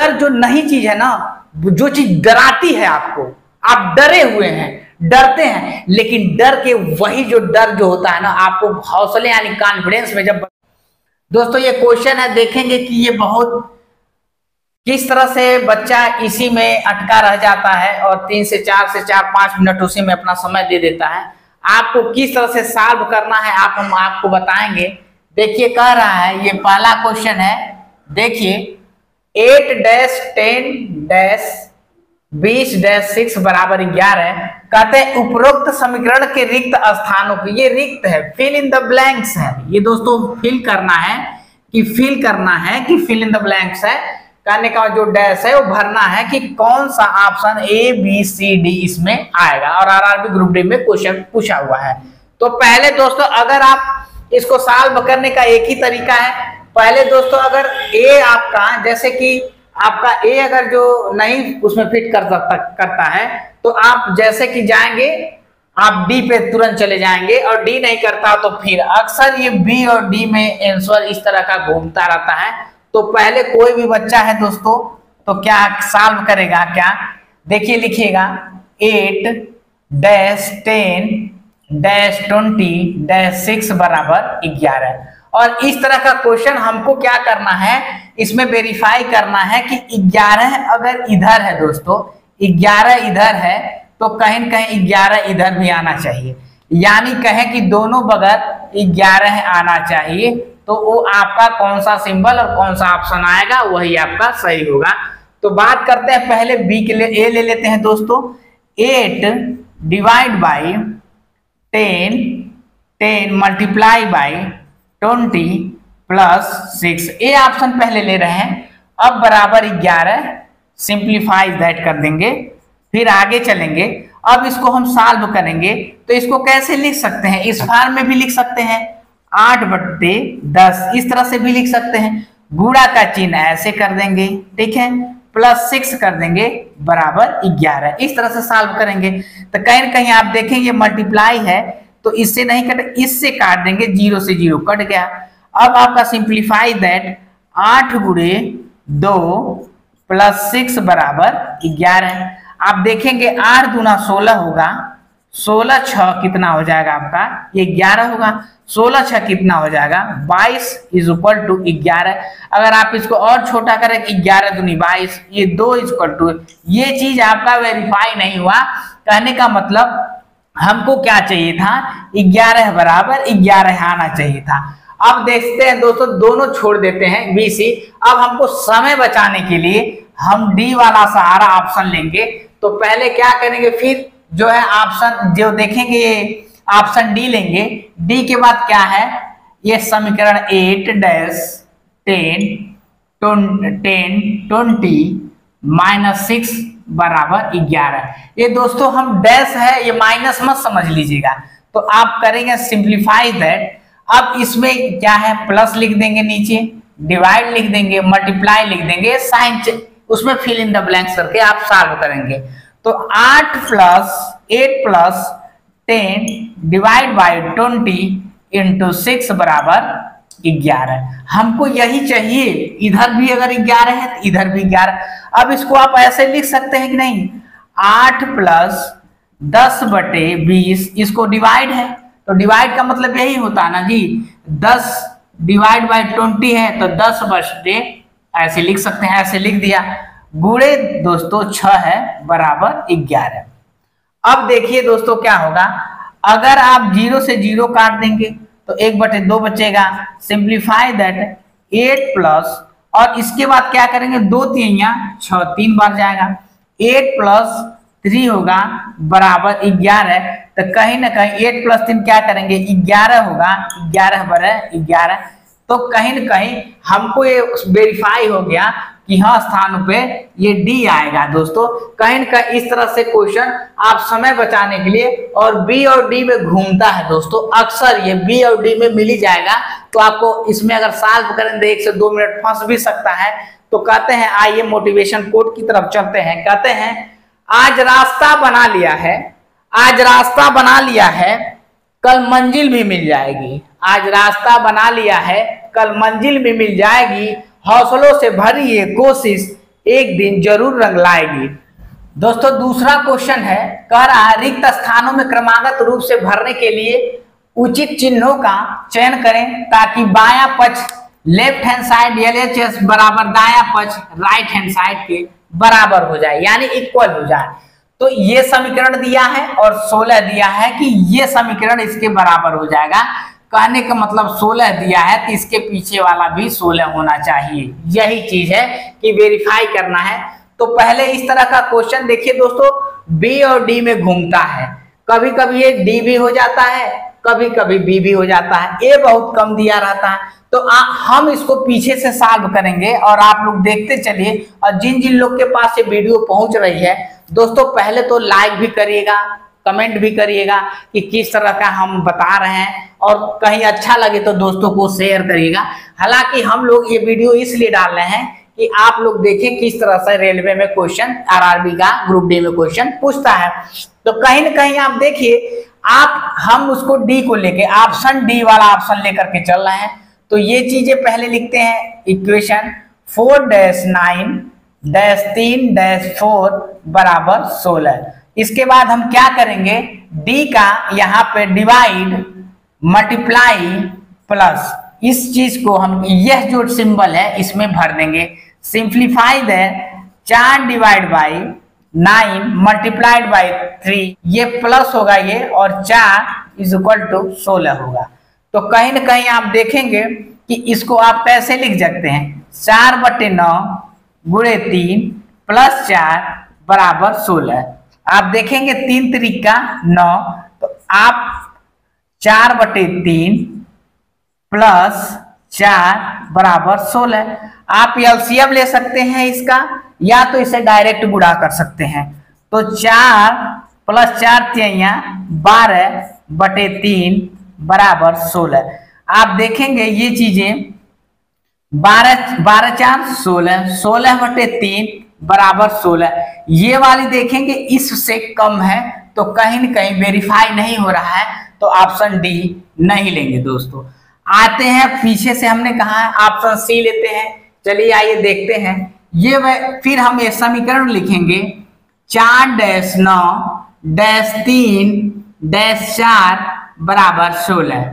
डर जो नई चीज है ना, जो चीज डराती है आपको, आप डरे हुए हैं, डरते हैं, लेकिन डर के वही जो डर जो होता है ना, आपको हौसले यानी कॉन्फिडेंस में जब दोस्तों ये क्वेश्चन है, देखेंगे कि ये बहुत किस तरह से बच्चा इसी में अटका रह जाता है और 3 से 4 मिनट उसी में अपना समय दे देता है। आपको किस तरह से सॉल्व करना है हम आपको बताएंगे। देखिए कह रहा है, ये पहला क्वेश्चन है, देखिए 8-10-20-6 बराबर 11 कहते हैं उपरोक्त समीकरण के रिक्त स्थानों की, ये रिक्त है, फिल इन द ब्लैंक्स है। ये दोस्तों फिल करना है कि फिल इन द ब्लैंक्स है, कहने का जो डैश है वो भरना है कि कौन सा option A B C D इसमें आएगा, और आरआरबी ग्रुप डी में क्वेश्चन पूछा हुआ है। तो पहले दोस्तों अगर आप इसको सॉल्व करने का एक ही तरीका है, पहले दोस्तों अगर ए आपका, जैसे कि आपका ए अगर जो नहीं उसमें फिट करता है, तो आप जैसे कि जाएंगे आप डी पे तुरंत चले जाएंगे, और डी नहीं करता तो फिर अक्सर ये बी और डी में आंसर इस तरह का घूमता रहता है। तो पहले कोई भी बच्चा है दोस्तों तो क्या सॉल्व करेगा, क्या देखिए लिखिएगा 8-10-20-6 बराबर 11, और इस तरह का क्वेश्चन हमको क्या करना है, इसमें वेरीफाई करना है कि 11 अगर इधर है दोस्तों, 11 इधर है तो कहीं न कहीं 11 इधर भी आना चाहिए, यानी कहें कि दोनों बगल 11 आना चाहिए, तो वो आपका कौन सा सिंबल और कौन सा ऑप्शन आएगा वही आपका सही होगा। तो बात करते हैं पहले बी के लिए, ए ले लेते हैं दोस्तों, 8 divide by 10 multiply by 20 plus 6, A option पहले ले रहे हैं। अब बराबर 11, सिंप्लीफाई दैट कर देंगे, फिर आगे चलेंगे। अब इसको हम सॉल्व करेंगे तो इसको कैसे लिख सकते हैं, इस फॉर्म में भी लिख सकते हैं, 8/10 इस तरह से भी लिख सकते हैं, गुणा का चिन्ह ऐसे कर देंगे, ठीक है, प्लस 6 कर देंगे बराबर 11, इस तरह से सॉल्व करेंगे। तो कहीं न कहीं आप देखेंगे मल्टीप्लाई है तो इससे नहीं कटे, इससे काट देंगे, 0 से 0 कट गया। अब आपका सिंप्लीफाई दैट 8 गुणे 2 प्लस 6 बराबर 11। आप देखेंगे 8 दूना 16 होगा, 16 6 कितना हो जाएगा आपका, ये 11 होगा, 16 6 कितना हो जाएगा 22 इज इक्वल टू 11। अगर आप इसको और छोटा करें 11 दूनी 22, ये 2 इज इक्वल टू, ये चीज आपका वेरीफाई नहीं हुआ। कहने का मतलब हमको क्या चाहिए था, 11 बराबर 11 आना चाहिए था। अब देखते हैं दोस्तों, दोनों छोड़ देते हैं बी सी। अब हमको समय बचाने के लिए हम डी वाला सहारा ऑप्शन लेंगे। तो पहले क्या करेंगे, फिर जो है ऑप्शन जो देखेंगे ये ऑप्शन डी लेंगे, डी के बाद क्या है, ये समीकरण 8-10-20 बराबर 11। ये दोस्तों हम डैश है, ये माइनस मत समझ लीजिएगा। तो आप करेंगे सिंप्लीफाई दैट, अब इसमें क्या है, प्लस लिख देंगे, नीचे डिवाइड लिख देंगे, मल्टीप्लाई लिख देंगे, साइन उसमें फिल इन द ब्लैंक्स करके आप सॉल्व करेंगे। तो 8 प्लस 10 डिवाइड बाई 20 इंटू 6 बराबर 11। हमको यही चाहिए, इधर भी अगर 11 है तो इधर भी 11। अब इसको आप ऐसे लिख सकते हैं कि नहीं, 8 प्लस 10/20, इसको डिवाइड है तो डिवाइड का मतलब यही होता है ना जी, 10 डिवाइड बाई 20 है तो 10/, ऐसे लिख सकते हैं, ऐसे लिख दिया, गुणे दोस्तों 6 है बराबर 11। अब देखिए दोस्तों क्या होगा, अगर आप 0 से 0 काट देंगे तो 1/2 बचेगा, सिंप्लीफाई दैट 8 प्लस, और इसके बाद क्या करेंगे, 2 3 6, 3 बार जाएगा, 8 प्लस 3 होगा बराबर 11। तो कहीं ना कहीं 8 प्लस 3 क्या करेंगे, 11 होगा, 11 बराबर 11। तो कहीं ना कहीं हमको ये वेरीफाई हो गया कि हाँ स्थान पे ये डी आएगा दोस्तों। कहीं न कहीं इस तरह से क्वेश्चन आप समय बचाने के लिए, और बी और डी में घूमता है दोस्तों, अक्सर ये बी और डी में मिल ही जाएगा। तो आपको इसमें अगर सॉल्व करें तो 1 से 2 मिनट फंस भी सकता है। तो कहते हैं आइए मोटिवेशन कोट की तरफ चलते हैं। कहते हैं आज रास्ता बना लिया है, आज रास्ता बना लिया है, कल मंजिल भी मिल जाएगी। आज रास्ता बना लिया है, कल मंजिल भी मिल जाएगी। हौसलों से भरी ये कोशिश एक दिन जरूर रंग लाएगी। दोस्तों दूसरा क्वेश्चन है, कह रहा है रिक्त स्थानों में क्रमागत रूप से भरने के लिए उचित चिन्हों का चयन करें ताकि बायां पक्ष लेफ्ट हैंड साइड LHS बराबर दायां पक्ष राइट हैंड साइड के बराबर हो जाए, यानी इक्वल हो जाए। तो ये समीकरण दिया है और 16 दिया है कि ये समीकरण इसके बराबर हो जाएगा। कहने का मतलब 16 दिया है तो इसके पीछे वाला भी 16 होना चाहिए। यही चीज है कि वेरीफाई करना है। तो पहले इस तरह का क्वेश्चन देखिए दोस्तों, बी और डी में घूमता है, कभी कभी ये डी भी हो जाता है, कभी कभी बी भी हो जाता है, ए बहुत कम दिया रहता है। तो हम इसको पीछे से सॉल्व करेंगे और आप लोग देखते चलिए। और जिन जिन लोग के पास ये वीडियो पहुंच रही है दोस्तों, पहले तो लाइक भी करिएगा, कमेंट भी करिएगा कि किस तरह का हम बता रहे हैं, और कहीं अच्छा लगे तो दोस्तों को शेयर करिएगा। हालांकि हम लोग ये वीडियो इसलिए डाल रहे हैं कि आप लोग देखें किस तरह से रेलवे में क्वेश्चन, RRB का ग्रुप डी में क्वेश्चन पूछता है। तो कहीं ना कहीं आप देखिए, हम उसको डी को लेके ऑप्शन डी वाला ऑप्शन लेकर के चल रहे हैं। तो ये चीजें पहले लिखते हैं, इक्वेशन 4-9-3-4 बराबर 16। इसके बाद हम क्या करेंगे, डी का यहाँ पे डिवाइड मल्टीप्लाई प्लस, इस चीज को हम यह जो सिंबल है इसमें भर देंगे। Simplify the 4 divide by 9 multiplied by 3, ये प्लस होगा ये, और 4 इज इक्वल टू 16 होगा। तो कहीं ना कहीं आप देखेंगे कि इसको आप कैसे लिख सकते हैं, 4/9 गुणे 3 प्लस 4 बराबर 16। आप देखेंगे 3 त्रिका 9, तो आप 4/3 प्लस 4 बराबर 16। आप एलसीएम ले सकते हैं इसका, या तो इसे डायरेक्ट गुणा कर सकते हैं। तो 4 प्लस 4 12/3 बराबर 16। आप देखेंगे ये चीजें 12-4 16, 16/3 बराबर 16। ये वाली देखेंगे इससे कम है, तो कहीं न कहीं वेरीफाई नहीं हो रहा है, तो ऑप्शन डी नहीं लेंगे दोस्तों। आते हैं पीछे से, हमने कहा है ऑप्शन सी लेते हैं। चलिए आइए देखते हैं। ये फिर हम ये समीकरण लिखेंगे 4-9-3-4 बराबर 16।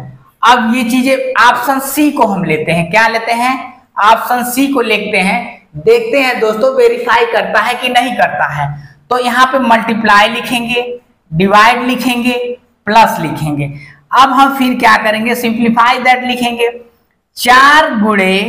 अब ये चीजें ऑप्शन सी को हम लेते हैं, क्या लेते हैं, ऑप्शन सी को लिखते हैं। देखते हैं दोस्तों वेरीफाई करता है कि नहीं करता है। तो यहाँ पे मल्टीप्लाई लिखेंगे, डिवाइड लिखेंगे, प्लस लिखेंगे। अब हम फिर क्या करेंगे, सिंप्लीफाई दैट लिखेंगे। 4 गुणे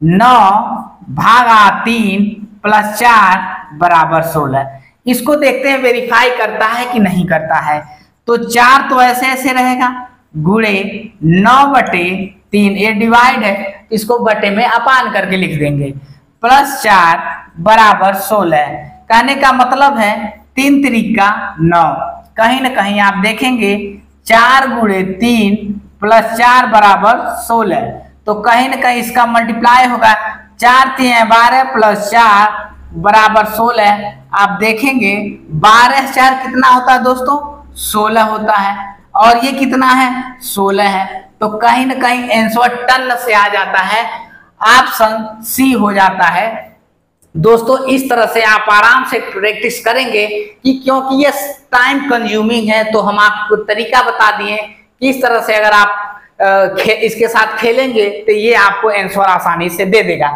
9/3 प्लस 4 बराबर 16। इसको देखते हैं वेरीफाई करता है कि नहीं करता है। तो 4 तो ऐसे ऐसे रहेगा, गुणे 9/3, ये डिवाइड है, इसको बटे में अपान करके लिख देंगे, प्लस 4 बराबर 16। कहने का मतलब है 3 त्रिका 9। कहीं ना कहीं आप देखेंगे 4 गुणे 3 प्लस 4 बराबर 16। तो कहीं ना कहीं इसका मल्टीप्लाई होगा, 4-3 12 प्लस 4 बराबर 16। आप देखेंगे 12-4 कितना होता है दोस्तों, 16 होता है, और ये कितना है, 16 है। तो कहीं ना कहीं आंसर टन से आ जाता है, ऑप्शन सी हो जाता है। दोस्तों इस तरह से आप आराम से प्रैक्टिस करेंगे कि क्योंकि ये टाइम कंज्यूमिंग है, तो हम आपको तरीका बता दिए किस तरह से अगर आप इसके साथ खेलेंगे तो ये आपको आंसर आसानी से दे देगा।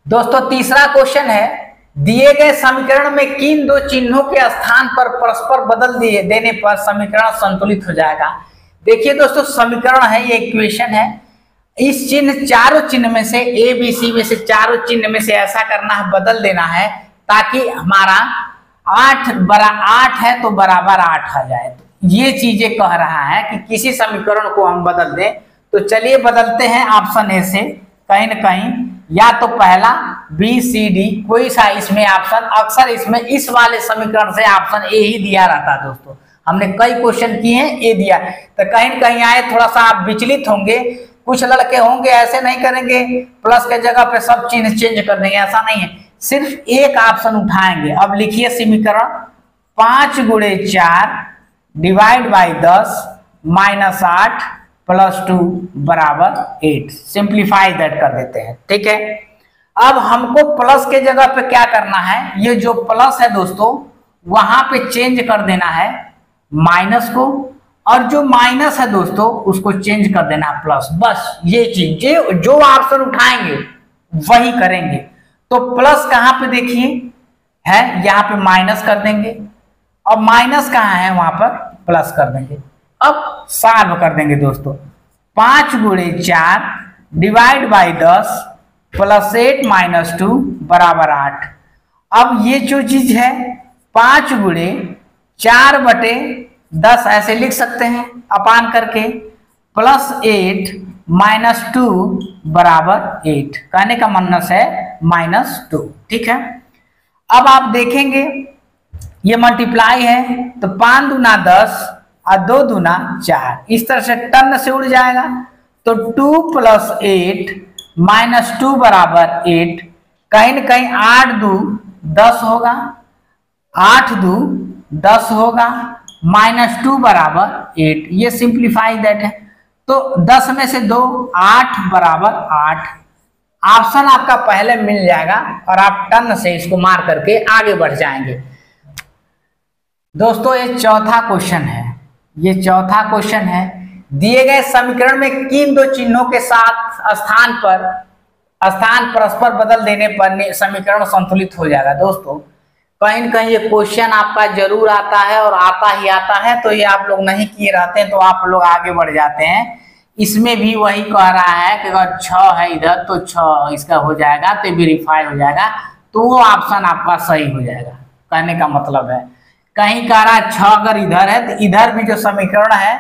दोस्तों तीसरा क्वेश्चन है, दिए गए समीकरण में किन दो चिन्हों के स्थान पर परस्पर बदल देने पर समीकरण संतुलित हो जाएगा। देखिए दोस्तों समीकरण है, ये इक्वेशन है, इस चिन्ह चारों चिन्ह में से ABC में से चारों चिन्ह में से ऐसा करना है, बदल देना है, ताकि हमारा 8 है तो बराबर 8 आ जाए। ये चीजें कह रहा है कि किसी समीकरण को हम बदल दें। तो चलिए बदलते हैं ऑप्शन ए से, कहीं ना कहीं या तो पहला BCD कोई सा इसमें ऑप्शन, अक्सर इसमें इस वाले समीकरण से ऑप्शन ए ही दिया रहता है दोस्तों। हमने कई क्वेश्चन किए हैं ए दिया, तो कहीं ना कहीं आए थोड़ा सा आप विचलित होंगे। कुछ लड़के होंगे ऐसे नहीं करेंगे, प्लस के जगह पे सब चिन्ह चेंज कर देंगे, ऐसा नहीं है, सिर्फ एक ऑप्शन उठाएंगे। अब लिखिए समीकरण 5 गुणे 4 डिवाइड बाई 10 माइनस 8 प्लस 2 बराबर 8। सिंप्लीफाई दैट कर देते हैं, ठीक है। अब हमको प्लस के जगह पे क्या करना है, ये जो प्लस है दोस्तों वहां पे चेंज कर देना है माइनस को, और जो माइनस है दोस्तों उसको चेंज कर देना है प्लस। बस ये चीज जो ऑप्शन उठाएंगे वही करेंगे। तो प्लस कहां पे देखिए है, यहाँ पे माइनस कर देंगे, और माइनस कहाँ है वहां पर प्लस कर देंगे। अब सॉल्व कर देंगे दोस्तों, 5 गुणे 4 डिवाइड बाई 10 प्लस 8 माइनस 2 बराबर 8। अब ये जो चीज है 5 गुणे 4 बटे 10 ऐसे लिख सकते हैं अपान करके, प्लस 8 माइनस 2 बराबर 8, कहने का मतलब है -2। ठीक है, अब आप देखेंगे ये मल्टीप्लाई है तो 5 दूना 10 और 2 दूना 4, इस तरह से टर्न से उड़ जाएगा। तो 2 + 8 -2 बराबर 8, कहीं न कहीं 8 2 10 होगा, 8 2 10 होगा, -2 बराबर 8, ये सिंप्लीफाई दैट है। तो 10 में से 2 8 बराबर 8, ऑप्शन आपका पहले मिल जाएगा और आप टर्न से इसको मार करके आगे बढ़ जाएंगे। दोस्तों ये चौथा क्वेश्चन है, ये चौथा क्वेश्चन है। दिए गए समीकरण में किन दो चिन्हों के साथ स्थान परस्पर बदल देने पर समीकरण संतुलित हो जाएगा। दोस्तों कहीं न कहीं ये क्वेश्चन आपका जरूर आता है और आता ही आता है, तो ये आप लोग नहीं किए रहते हैं तो आप लोग आगे बढ़ जाते हैं। इसमें भी वही कह रहा है कि अगर 6 है इधर तो 6 इसका हो जाएगा तो वेरीफाई हो जाएगा, तो वो ऑप्शन आपका सही हो जाएगा। कहने का मतलब है कहीं कह रहा है 6 अगर इधर है तो इधर भी जो समीकरण है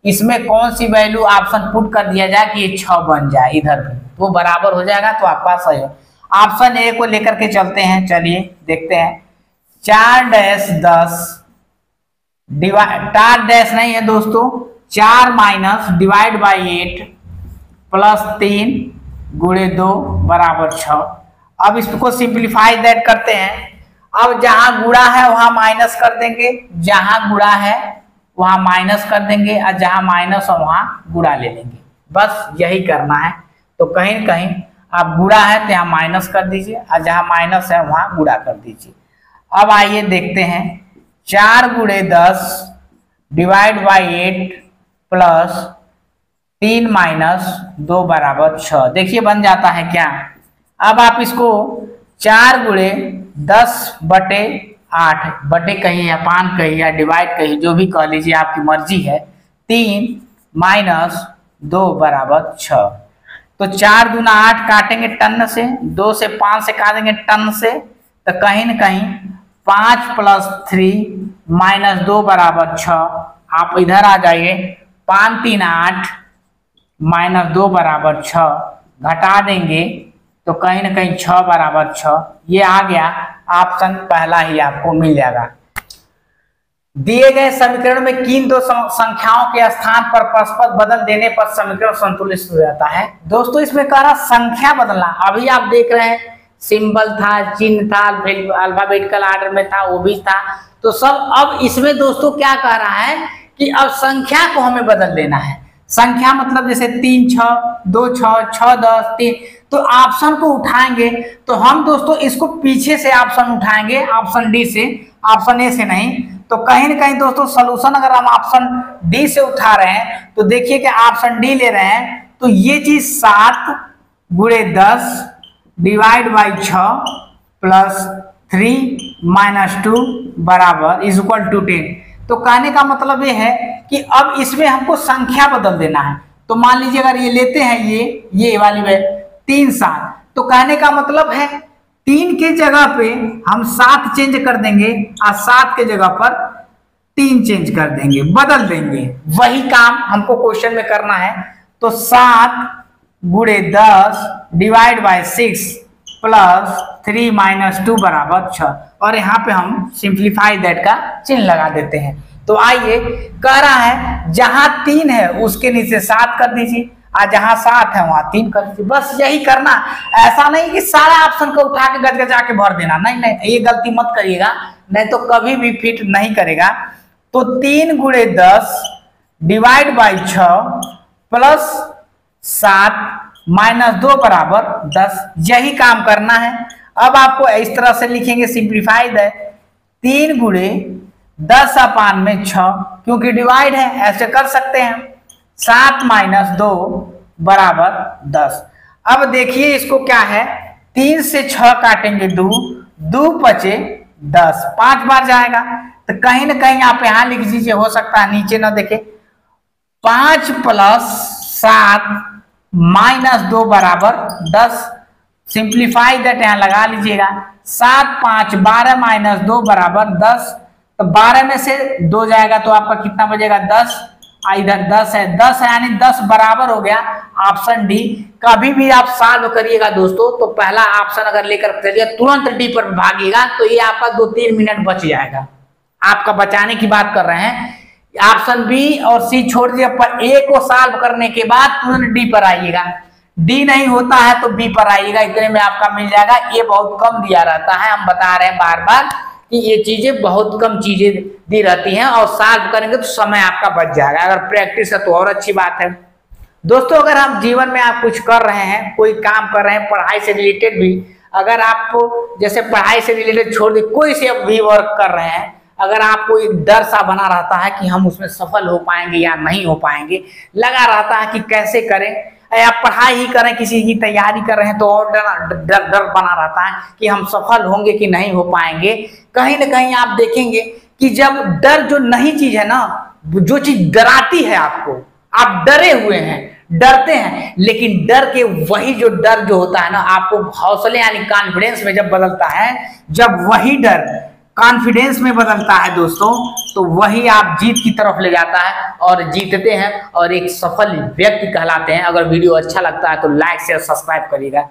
इसमें कौन सी वैल्यू ऑप्शन पुट कर दिया जाए कि ये 6 बन जाए, इधर भी वो बराबर हो जाएगा, तो आपका सही हो। ऑप्शन ए को लेकर के चलते हैं, चलिए देखते हैं। 4 डैश 10 डिवाइड 4 डैश नहीं है दोस्तों, 4 माइनस डिवाइड बाई 8 प्लस 3 गुणे 2 बराबर 6। अब इसको सिंप्लीफाई दैट करते हैं। अब जहां गुणा है वहां माइनस कर देंगे, जहां गुणा है वहां माइनस कर देंगे, और जहां माइनस है वहां गुणा ले लेंगे, बस यही करना है। तो कहीं न कहीं आप गुणा है तो यहाँ माइनस कर दीजिए, और जहां माइनस है वहां गुणा कर दीजिए। अब आइए देखते हैं, 4 गुणे 10 डिवाइड बाई 8 प्लस 3 माइनस 2 बराबर 6, देखिए बन जाता है क्या। अब आप इसको 4 गुणे 10 बटे 8 बटे कहिए या पान कहिए या डिवाइड कहिए, जो भी कह लीजिए आपकी मर्जी है, 3 माइनस 2 बराबर 6। तो 4 दूना 8 काटेंगे टन से, 2 से 5 से काटेंगे टन से, तो कहीं न कहीं 5 + 3 माइनस 2 बराबर 6। आप इधर आ जाइए, 5 3 8 माइनस 2 बराबर 6, घटा देंगे तो कहीं न कहीं 6 बराबर 6, ये आ गया। ऑप्शन पहला ही आपको मिल जाएगा। दिए गए समीकरण में किन दो संख्याओं के स्थान पर परस्पर बदल देने पर समीकरण संतुलित हो जाता है। दोस्तों इसमें कह रहा संख्या बदलना, अभी आप देख रहे हैं सिंबल था, चिन्ह था, अल्फाबेटिकल ऑर्डर में था, वो भी था, तो सब। अब इसमें दोस्तों क्या कह रहा है कि अब संख्या को हमें बदल देना है। संख्या मतलब जैसे 3 6 2 6 6 10 3, तो ऑप्शन को उठाएंगे तो हम दोस्तों इसको पीछे से ऑप्शन उठाएंगे, ऑप्शन डी से, ऑप्शन ए से नहीं। तो कहीं न कहीं दोस्तों सोल्यूशन अगर हम ऑप्शन डी से उठा रहे हैं तो देखिए कि ऑप्शन डी ले रहे हैं, तो ये चीज 7 गुणे 10 डिवाइड बाई 6 प्लस 3 माइनस 2 बराबर = 10। तो कहने का मतलब ये है कि अब इसमें हमको संख्या बदल देना है। तो मान लीजिए अगर ये लेते हैं, ये वाली 3 7, तो कहने का मतलब है 3 के जगह पे हम 7 चेंज कर देंगे और 7 के जगह पर 3 चेंज कर देंगे, बदल देंगे। वही काम हमको क्वेश्चन में करना है। तो 7 गुणे 10 डिवाइड बाई 6 प्लस 3 माइनस 2 बराबर 6, और यहाँ पे हम सिंप्लीफाई दैट का चिन्ह लगा देते हैं। तो आइए, कह रहा है जहां 3 है उसके नीचे 7 कर दीजिए, और जहां 7 है वहां 3 कर दीजिए, बस यही करना। ऐसा नहीं कि सारा ऑप्शन को उठा के गजगजा के भर देना, नहीं, ये गलती मत करिएगा, नहीं तो कभी भी फिट नहीं करेगा। तो 3 गुणे 10 डिवाइड बाई 6 प्लस 7 -2 बराबर 10, यही काम करना है। अब आपको इस तरह से लिखेंगे, सिंप्लीफाइड है 3 गुणे 10/6, क्योंकि डिवाइड है, ऐसे कर सकते हैं। 7 - 2 बराबर 10। अब देखिए इसको क्या है, 3 से 6 काटेंगे 2, 2 पचे 10, 5 बार जाएगा। तो कहीं ना कहीं आप यहां लिख दीजिए, हो सकता है नीचे ना देखे। 5 + 7 - 2 बराबर 10। सिंप्लीफाई दैट यहां लगा लीजिएगा। 7 × 5 = 12 - 2 बराबर 10। तो 12 में से 2 जाएगा तो आपका कितना बचेगा, 10। इधर 10 है, 10 है, यानी 10 बराबर हो गया। Option D. कभी भी आप सॉल्व करिएगा दोस्तों, तो पहला ऑप्शन अगर लेकर चलिए, तुरंत डी पर भागिएगा, तो ये आपका 2-3 मिनट बच जाएगा। आपका बचाने की बात कर रहे हैं। ऑप्शन बी और सी छोड़ दिया, पर ए को सॉल्व करने के बाद तुरंत डी पर आइएगा। डी नहीं होता है तो बी पर आइएगा, इतने में आपका मिल जाएगा। ये बहुत कम दिया रहता है, हम बता रहे हैं बार बार कि ये चीजें बहुत कम चीजें दी रहती हैं, और सॉल्व करेंगे तो समय आपका बच जाएगा। अगर प्रैक्टिस है तो और अच्छी बात है। दोस्तों, अगर आप जीवन में आप कुछ कर रहे हैं, कोई काम कर रहे हैं, पढ़ाई से रिलेटेड भी, अगर आप जैसे पढ़ाई से रिलेटेड छोड़ के कोई से भी वर्क कर रहे हैं, अगर आपको एक डर सा बना रहता है कि हम उसमें सफल हो पाएंगे या नहीं हो पाएंगे, लगा रहता है कि कैसे करें, या पढ़ाई ही करें, किसी की तैयारी कर रहे हैं तो और डर बना रहता है कि हम सफल होंगे कि नहीं हो पाएंगे। कहीं ना कहीं आप देखेंगे कि जब डर जो नहीं चीज है ना, जो चीज डराती है आपको, आप डरे हुए हैं, डरते हैं, लेकिन डर के वही जो डर जो होता है ना, आपको हौसले यानी कॉन्फिडेंस में जब बदलता है, जब वही डर कॉन्फिडेंस में बदलता है दोस्तों, तो वही आप जीत की तरफ ले जाता है और जीतते हैं और एक सफल व्यक्ति कहलाते हैं। अगर वीडियो अच्छा लगता है तो लाइक शेयर सब्सक्राइब करिएगा।